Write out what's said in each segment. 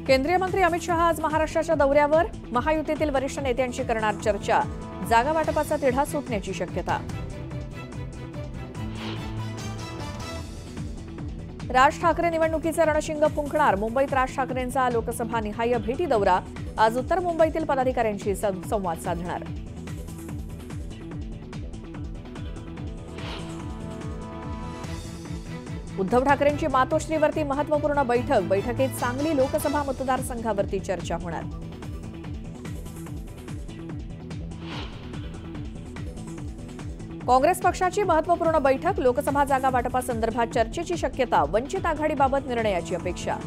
केंद्रीय मंत्री अमित शहा आज महाराष्ट्राच्या दौऱ्यावर महायुतीतील वरिष्ठ नेत्यांशी करणार चर्चा। जागा वाटपाचा तिढा सुटण्याची शक्यता। राज ठाकरे निवडणुकीचे रणशिंग फुंकणार। मुंबईत राज ठाकरेंचा लोकसभा निहाय भेटी दौरा। आज उत्तर मुंबईतील पदाधिकाऱ्यांशी संवाद साधणार। उद्धव ठाकरेंची मातोश्रीवरती महत्त्वपूर्ण बैठकीत सांगली लोकसभा मतदारसंघावरती चर्चा होणार। काँग्रेस पक्षाची महत्त्वपूर्ण बैठक। लोकसभा जागा वाटपासंदर्भात चर्चेची शक्यता। वंचित आघाडीबाबत निर्णयाची अपेक्षा।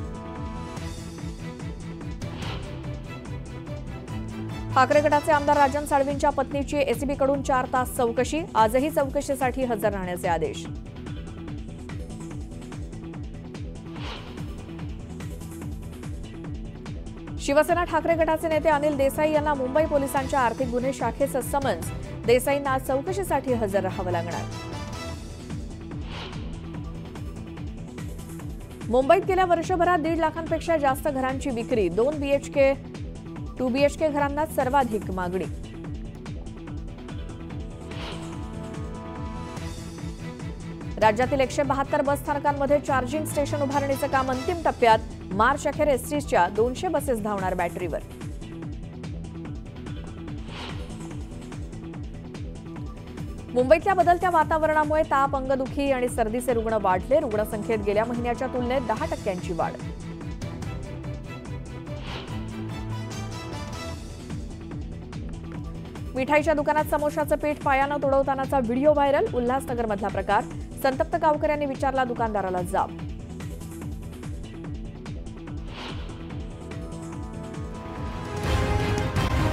ठाकरे गटाचे आमदार राजन साळवींच्या पत्नीची एसीबीकडून 4 तास चौकशी। आजही चौकशीसाठी हजर राहण्याचे आदेश। शिवसेना ठाकरे गटाचे नेते अनिल देसाई यांना मुंबई पोलिसांच्या आर्थिक गुन्हे शाखेचं समन्स। देसाईंना आज चौकशीसाठी हजर राहावं लागणार। मुंबईत गेल्या वर्षभरात 1.5 लाखांपेक्षा जास्त घरांची विक्री। 2 बीएचके 2 बीएचके घरांना सर्वाधिक मागणी। राज्यातील 172 बस स्थानकांमध्ये चार्जिंग स्टेशन उभारणीचं काम अंतिम टप्प्यात। मार्च अखेर एसटीच्या 200 बसेस धावणार बॅटरीवर। मुंबईतल्या बदलत्या वातावरणामुळे ताप, अंगदुखी आणि सर्दीचे रुग्ण वाढले। रुग्णसंख्येत गेल्या महिन्याच्या तुलनेत 10% वाढ। मिठाईच्या दुकानात समोशाचं पीठ पायानं तोडवतानाचा व्हिडिओ व्हायरल। उल्हासनगरमधला प्रकार। संतप्त गावकऱ्यांनी विचारला दुकानदाराला जाब।